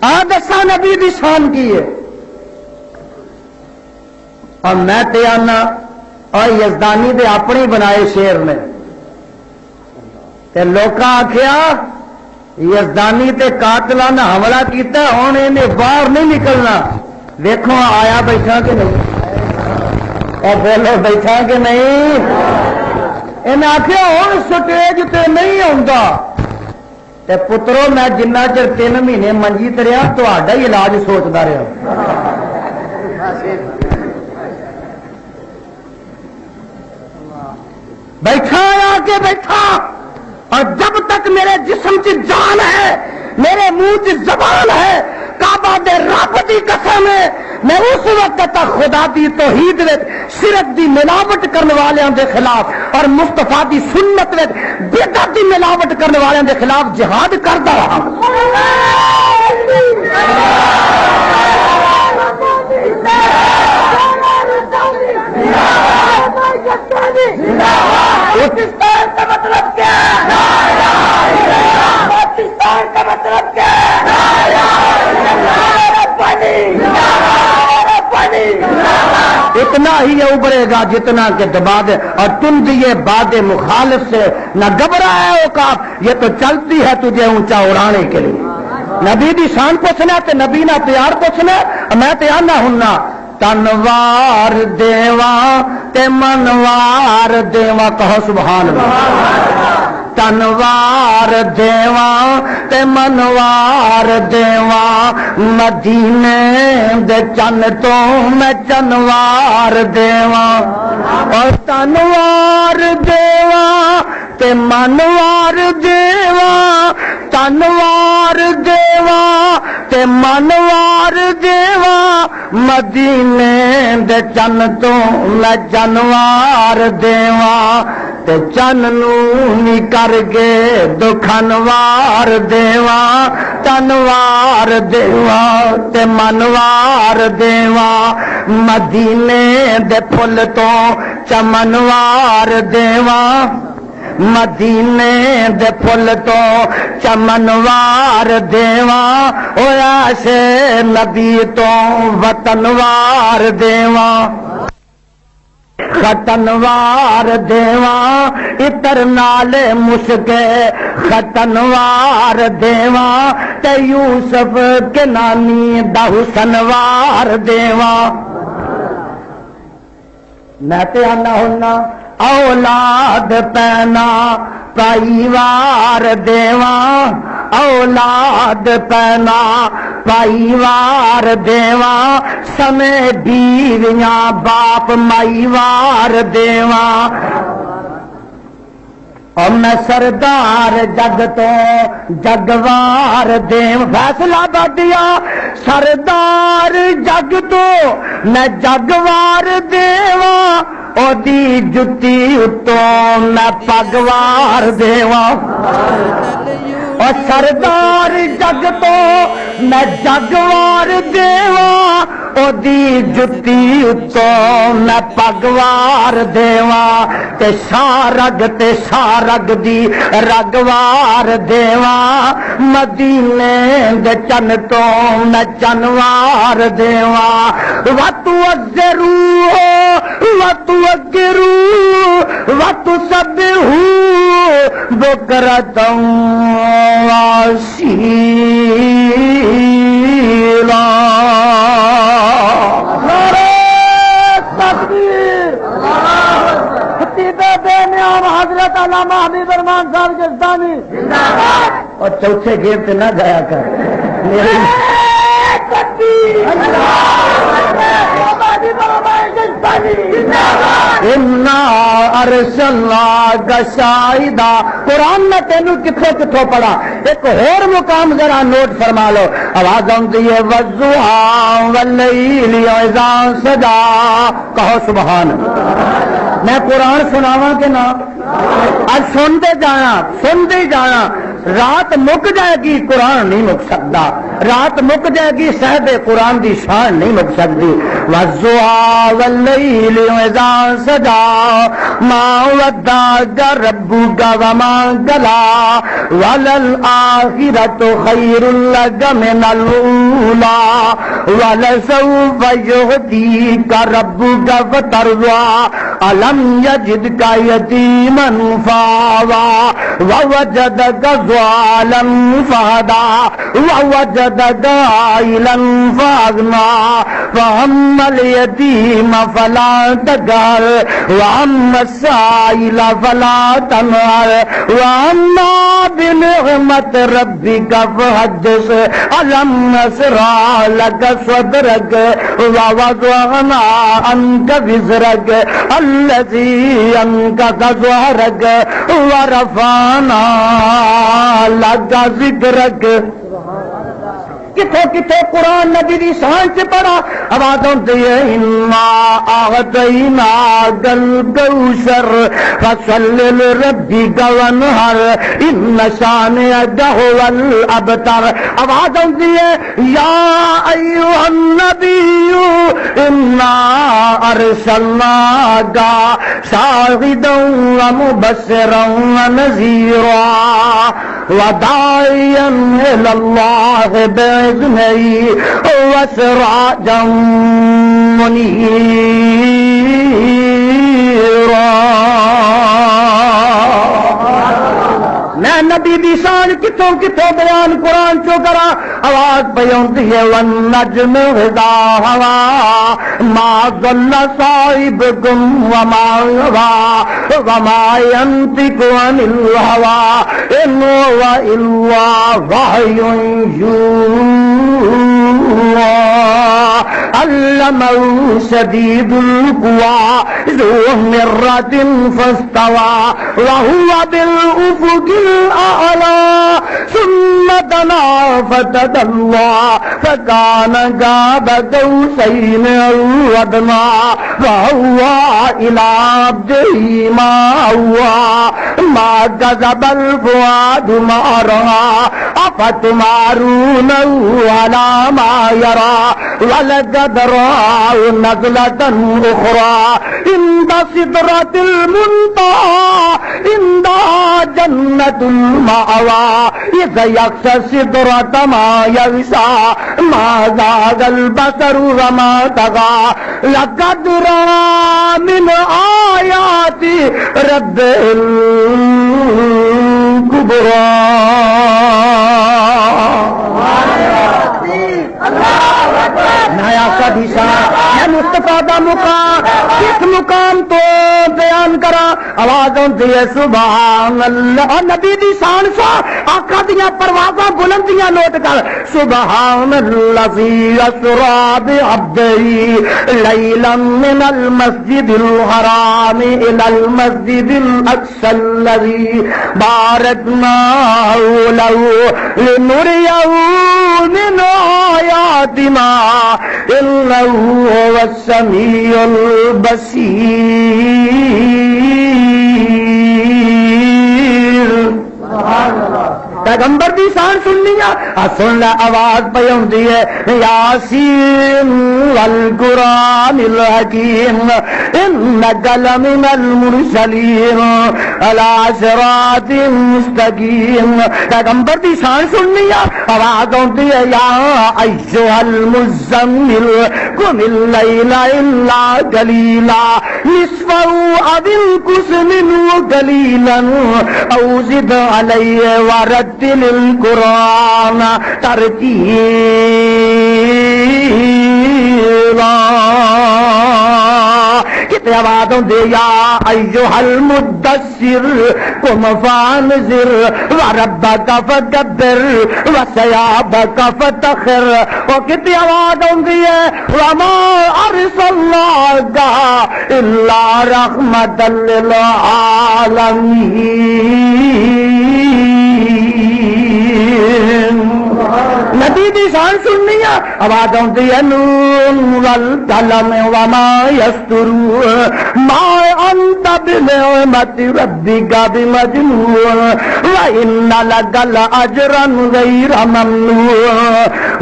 آ دسا نبی دی شان کی ہے. اور میں تے آنا اور یزدانی دے اپنے بنائے شیر نے تے لوکاں آکھیا یزدانی تے قاتلاں نے حملہ کیتا, ہن انہیں باہر نہیں نکلنا. دیکھو آیا بیٹھا کہ نہیں, اور بولو بیٹھا کہ نہیں. انہیں آخیا ہوں سٹیج تے نہیں آتا. تے پترو میں جنہ چر 3 مہینے منجی تے رہا تہاڈا ہی علاج سوچتا رہا. بیٹھا آ کے بیٹھا, اور جب تک میرے جسم کی جان ہے, میرے منہ کی زبان ہے, کعبہ دے رب دی قسم ہے, میں اس وقت تک خدا دی توحید وچ شرک دی ملاوٹ کرنے والوں دے خلاف اور مصطفیٰ دی سنت وچ بدعت دی ملاوٹ کرنے والوں دے خلاف جہاد کرتا رہا. پاکستان کا مطلب کیا ہے؟ پاکستان کا مطلب کیا ہے؟ اتنا ہی ابھرے گا جتنا کہ دبا دے, اور تم دیے باد مخالف سے نہ گھبرا ہے اوقاف, یہ تو چلتی ہے تجھے اونچا اڑانے کے لیے. نبی دی شان پوچھنا تے نبی نہ پیار پوچھنا, میں تیار نہ ہننا. تنوار دیواں تے منوار دیواں, کہو سبحان اللہ. تنوار دیواں تے منوار دیواں, مدینے دے چن تو میں چنوار دیواں. اور تنوار دیواں تے منوار دیواں, تنوار دیواں تے منوار دیواں, مدینے دے چن تو میں چنوار دیواں. تے چن نو نی کر کے دکھنوار دیواں, تنوار دیواں تے منوار دیواں, مدینے دے پھل تو چمنوار دیواں, مدینے دے پھل تو چمنوار دیواں. ہویا سے نبی تو وطنوار دیواں, ختنوار دیواں اتر نالے مشکے, ختنوار دیواں تے یوسف کے نانی دا حسنوار دیواں. میں تے آنا ہونا اولاد پینا پائیوار دیواں اولاد پینا پائیوار دیواں سمے بیویاں باپ مائیوار دیواں اور میں سردار جگ تو جگوار دیو فیصلہ بدیا سردار جگ تو میں جگوار دیواں او دی جتی اتوں میں پگوار دیواں اور سردار جگ تو میں جگوار دیواں او دی جتی اتوں میں پگوار دیواں تے شارگ دی رگوار دیواں مدینے دے چن تو میں چنوار دیواں وتوزرو وتوگرو وتسبحو بکرۃ واسیلا حضرت علامہ حبیب الرحمان صاحب جزدانی اور چوتھے گیٹ پہ نہ گیا کر میرے شاہدہ قرآن میں تینوں کتوں پڑھا ایک اور مقام ذرا نوٹ فرما لو آواز آتی ہے والضحیٰ واللیل اذا سجا کہو سبحان میں قرآن سناواں کہ نہ اب سنتے جانا رات مک جائے گی قرآن نہیں مک سکتا رات مک جائے گی صاحب قرآن دی شان نہیں مک سکتی والضحیٰ واللیل اذا سجا ما ودعک ربک وما قلی وللآخرۃ خیر لک من الاولی ولسوف یعطیک ربک فترضی الم یجدک یتیما فآوی ووجدک ضالا فہدی ووجدک عائلا فأغنی فأما اليتيم فلا تقهر وأما السائل فلا تنهر وأما بنعمة ربك فحدث ألم نشرح لك صدرك ووضعنا عنك وزرك الذي أنقض ظهرك ورفعنا لك ذكرك کتوں قرآن نبی دی شان سے پڑھا آواز ہوتی ہے انا اعطیناک الکوثر فصل لربک وانحر ان شانئک هو الابتر آواز ہوتی ہے یا ایھا النبی انا ارسلناک شاہدا ومبشرا ونذیرا وداعیا الی اللہ وسراجا منیرا میں نبی دی شان کتوں بیان قرآن چو کرا آواز پہ ہوتی ہے والنجم اذا ہوا ما ضل صاحبکم وما غوی وما ينطق عن الهوى ان هو الا وحی یوحی علمه شدید القوى ذو مرة فاستوى وهو بالأفق الأعلى ثم دنا فتدلى فكان قاب قوسين أو أدنى فأوحى إلى عبده ما أوحى ما كذب الفؤاد ما رأى أفتمارونه على ما يرى ولقد رآه نزلة أخرى عند سدرة المنتهى عندها جنة المأوى إذ يغشى السدرة ما يغشى ما زاغ البصر وما طغى لقد رأى من آيات ربه الكبرى نیا کا بھی شان مصطفیٰ دا مقام کس مقام تو بیان کرا آواز ہوندی ہے سبحان اللہ نبی دی شان سو آقا دیاں پروازاں بلندیاں نوٹ کر سبحان الذی اسرا بعبدہ لیلا من المسجد الحرام الى المسجد الاقصى الذي باركنا له لنريه من آياتنا إنه هو السميع البصير پیغمبر دی شان سننی سن لے آواز پہ ہوندی ہے یاسین والقرآن الحکیم انک لمن المرسلین علی صراط مستقیم پیغمبر دی شان سننی آواز ہوندی ہے یا ایھا المزمل قم اللیل الا قلیلا نصفه او انقص منه قلیلا او زد علیہ ورتل القرآن ترتیلا کتنے آواز دے یا ایھا المدثر قم فانذر وربک فکبر وثیابک فطہر اور کتنے آواز ہوندی ہے وما ارسلناک الا رحمتا للعالمین نبی دی شان سننی آواز ہوندی ہے نون والقلم وما یسطرون ما انت بنعمت ربک بمجنون وان لک لاجرا غیر ممنون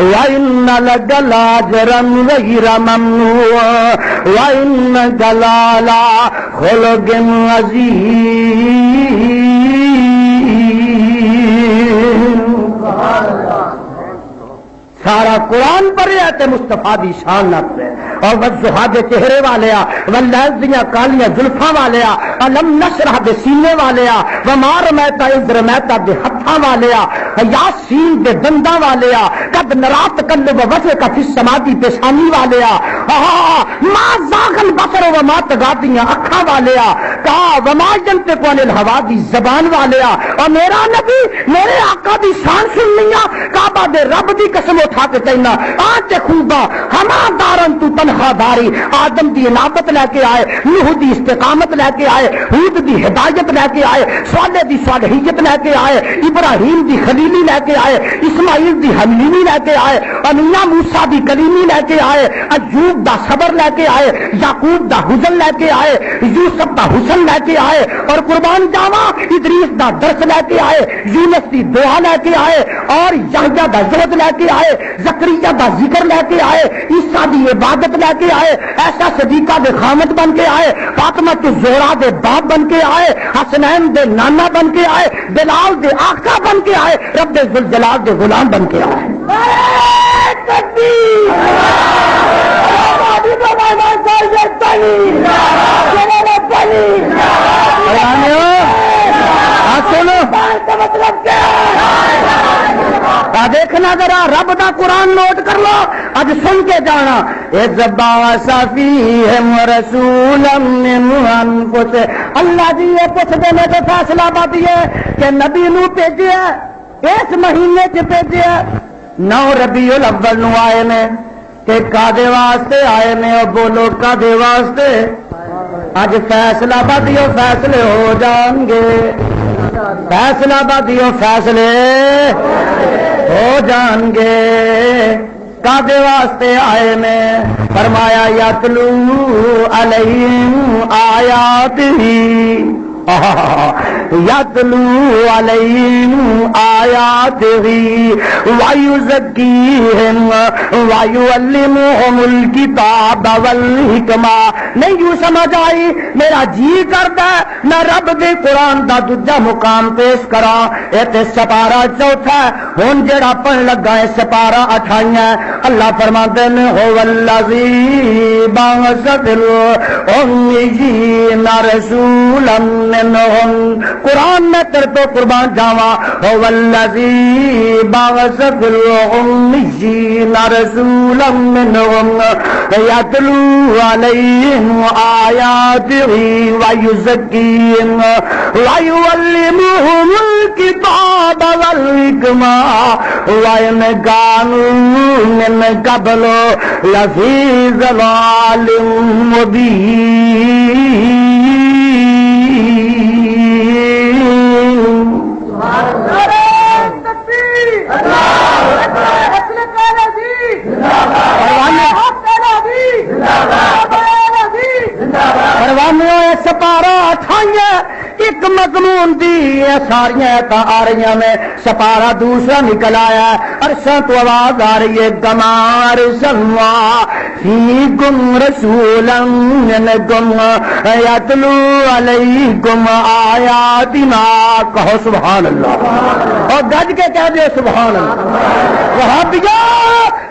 وان لک لاجرا غیر ممنون وانک لعلی خلق عظیم سارا قرآن پڑھے تے مصطفیٰ دی شان نہ پڑھے اور والضحیٰ دے چہرے والیا واللیل دیاں کالیاں زلفاں والیا علم نشرح دے سینے والیا وما رمیتا اذ رمیتا دے ہتھاں والیا یاسین دے دنداں والیا قد نرات تقلب وجهک فی السماء دی پیشانی والیا ما زاغ البصر وما طغى دیاں اکھاں والیا کہا وما ینطق عن الہوا دی زبان والیا اور میرا نبی میرے آقا دی شان سننی کعبہ دے رب دی قسم اٹھا کے کہنا آج خوبا ہما دارن تو تنہا داری آدم دی انابت لے کے آئے نوح دی استقامت لے کے آئے ہود دی ہدایت لے کے آئے صالح دی صالحیت لے کے آئے ابراہیم دی خلیلی لے کے آئے اسماعیل دی حلیمی لے کے آئے انیا موسیٰ دی کلیمی لے کے آئے ایوب دا صبر لے کے آئے یعقوب دا حزن لے کے آئے یوسف دا حسن لے کے آئے اور قربان جاوا ادریس دا درس لے کے آئے یونس دی دعا لے کے آئے اور یحییٰ دا زہد لے کے آئے زکریا دا ذکر لے کے آئے عیسیٰ دی عبادت لے کے آئے ایسا صدیقہ دے خامد بن کے آئے فاطمہ تو زہرا دے باپ بن کے آئے حسنین دے نانا بن کے آئے بلال دے آقا بن کے آئے رب ذوالجلال دے غلام بن کے آئے دیکھنا ذرا رب دا قرآن نوٹ کر لو اج سن کے جانا رسولا من انفسہم اللہ جی یہ پوچھ دینے تو فیصلہ باتی ہے کہ نبی نو بھیجیا اس مہینے چ بھیجیا 9 ربیع الاول نو آئے نے کہ کادے واسطے آئے نے اور بولو کادے واسطے اج فیصلہ بادیو فیصلے ہو جان گے فیصلہ بادیو فیصلے ہو جان گے کادے واسطے آئے نے فرمایا یتلو علیہم آیاتہ یتلو علیہم آیاتہ ویزکیہم ویعلمہم الکتاب والحکمہ نہیں یوں سمجھ آئی میرا جی کرتا ہے میں رب دے قرآن دا دوجا مقام پیش کرا ایتے سپارہ چوتھا ہن جڑا پڑھ لگا ہے سپارہ 28 ہے اللہ فرماتے ہیں هو الذی بعث فی الأمیین رسولا منهم قرآن میں تر تو قربان جاوا هو الذي بعث في الأميين رسولا منهم يتلو عليهم آياته ويزكيهم ويعلمهم الكتاب والحكمة وإن كانوا من قبل لفي ضلال مبين. سپارا اٹھائیے ایک مضمون دی ساریاں تا آ رہی میں سپارا دوسرا نکل آیا عرشاں تو آواز آ رہی ہے گمار سنوا فیکم رسولا منکم یتلو علیکم آیاتنا. کہو سبحان اللہ اور گج کے کہہ دے سبحان اللہ. وہابیہ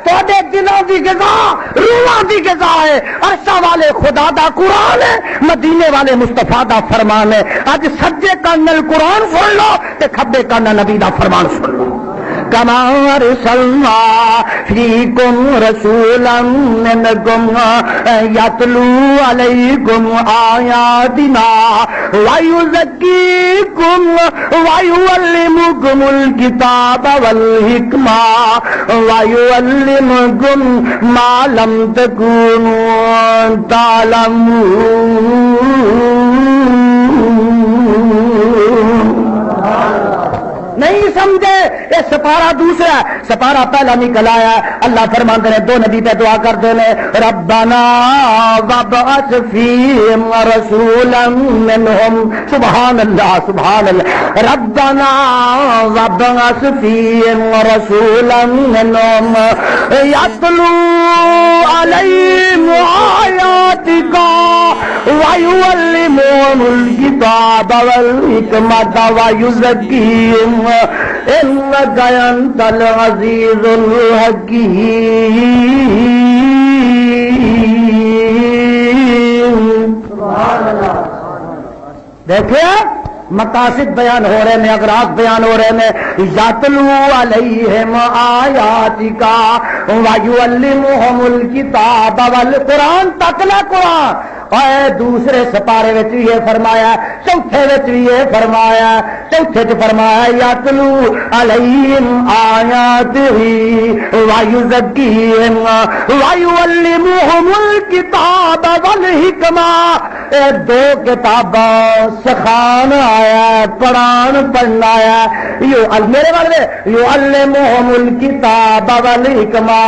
تواڈے دلوں دی غذا روحاں دی غذا ہے. عرشاں والے خدا دا قرآن ہے, مدینے والے مصطفیٰ دا فرمان ہے. اج سجے کان نال قرآن سن لو تے کھبے کان نال نبی دا فرمان سن لو. کما ارسلنا فیکم رسولا منکم یتلو علیکم آیاتنا ویزکیکم ویعلمکم الکتاب والحکمہ ویعلمکم ما لم تکونوا تعلمون. نہیں سمجھے یہ سپارہ دوسرا ہے, سپارہ پہلا نکل آیا. اللہ فرماتے ہیں دو نبی پہ دعا کرتے ہیں ربنا وابعث فیہم رسولا منہم. سبحان اللہ سبحان اللہ. ربنا وابعث فیہم رسولا منہم یتلو علیہم آیاتک ویعلمہم الکتاب والحکمۃ ویزکیہم انک انت العزیز الحکیم. دیکھیں مقاصد بیان ہو رہے ہیں, اغراض بیان ہو رہے ہیں. یتلو علیہم آیاتک ویعلمہم الکتاب والقرآن. تک لے قرآن. اور دوسرے سپارے وچ یہ فرمایا, چوتھے وچ یہ فرمایا, چوتھے چ فرمایا یتلو علیہم آیاتہ ویزکیہم ویعلمہم الکتاب والحکمہ. اے دو کتاباں سکھانا آیا, قرآن پڑھنا آیا. میرے والے یعلمہم الکتاب والحکمہ.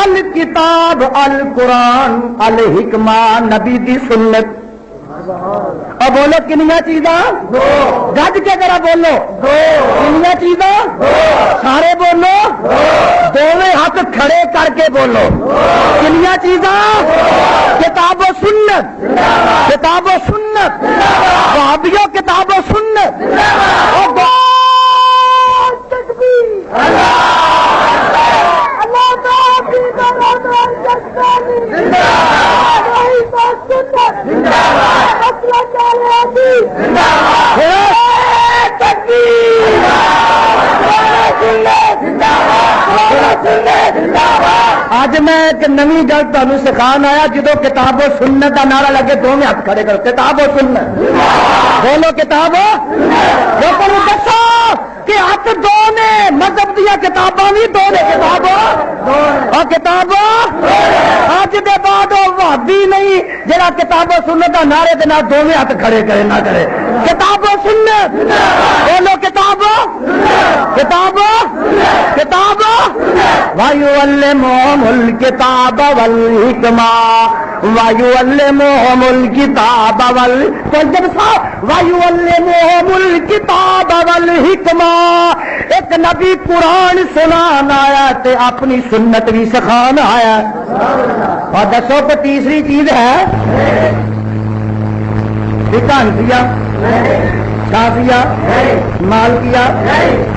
الکتاب القرآن, الحکمہ نبی دی سنت. اور بولو کنیا چیزاں گج کے ذرا بولو کنیا چیزاں سارے بولو دونوں ہاتھ کھڑے کر کے بولو کنیا چیزاں. کتاب و سنت, کتاب و سنت, وہابیوں کتاب و سنت. اج میں ایک نئی گل تمہیں سکھان آیا. جدو کتاب و سنت کا نعرہ لگے دونوں ہاتھ کھڑے کرو. کتاب و سنت بولو. کتاب دسو کہ ہاتھ دو نے مذہب دیا کتاباں بھی دو نے. کتاب اور کتاب اج دے بعد وہابی نہیں جڑا کتاب و سنت کا نعرے کے نال دونوں ہاتھ کھڑے کرے نہ کرے. کتاب و سنت بولو. کتاب کتاب کتاب وَيُعَلِّمُهُمُ الْكِتَابَ وَالْحِكْمَةَ وَيُعَلِّمُهُمُ الْكِتَابَ وَيُعَلِّمُهُمُ الْكِتَابَ وَالْحِكْمَةَ. ایک نبی قرآن سنان آیا تے اپنی سنت بھی سکھان آیا. اور دسو کہ تیسری چیز ہے حنفیہ, شافعیہ, مالکیہ,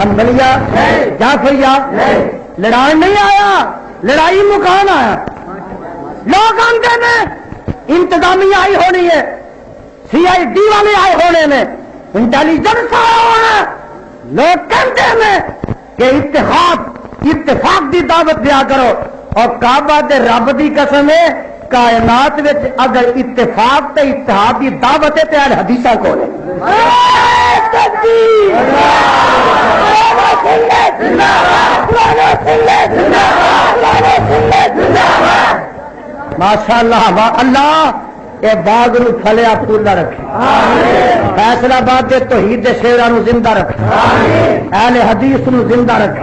حنبلیہ, جعفریہ. لڑائی نہیں آیا, لڑائی مکان آیا. لوگ آتے ہیں انتظامیہ آئی ہونی ہے, سی آئی ڈی والے آئے ہونے میں, انٹیلیجنس آیا ہونا لوگ کہتے ہیں کہ اتفاق دی دعوت دیا کرو، اور کعبہ دے رب دی قسم ہے کائنات وچ اگر اتفاق تے اتحاد دی دعوت ہے تے اہل حدیثاں کول ہے۔ ماشاء اللہ اللہ اے باغ نو پھلیا پھولا رکھے، فیصلہ آباد دے توحید دے شیراں نو زندہ رکھے، اہل حدیث نو زندہ رکھے۔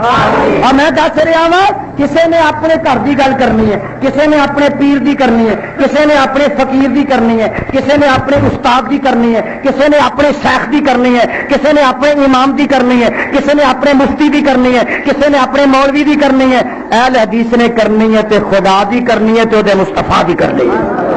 اور میں دس رہا ہاں کسے نے اپنے گھر دی گل کرنی ہے، کسے نے اپنے پیر دی کرنی ہے، کسے نے اپنے فقیر دی کرنی ہے، کسے نے اپنے استاد دی کرنی ہے، کسے نے اپنے شیخ دی کرنی ہے، کسے نے اپنے امام دی کرنی ہے، کسے نے اپنے مفتی دی کرنی ہے، کسے نے اپنے مولوی دی کرنی ہے۔ اہل حدیث نے کرنی ہے تے خدا دی کرنی ہے تے او دے مصطفیٰ دی کرنی ہے۔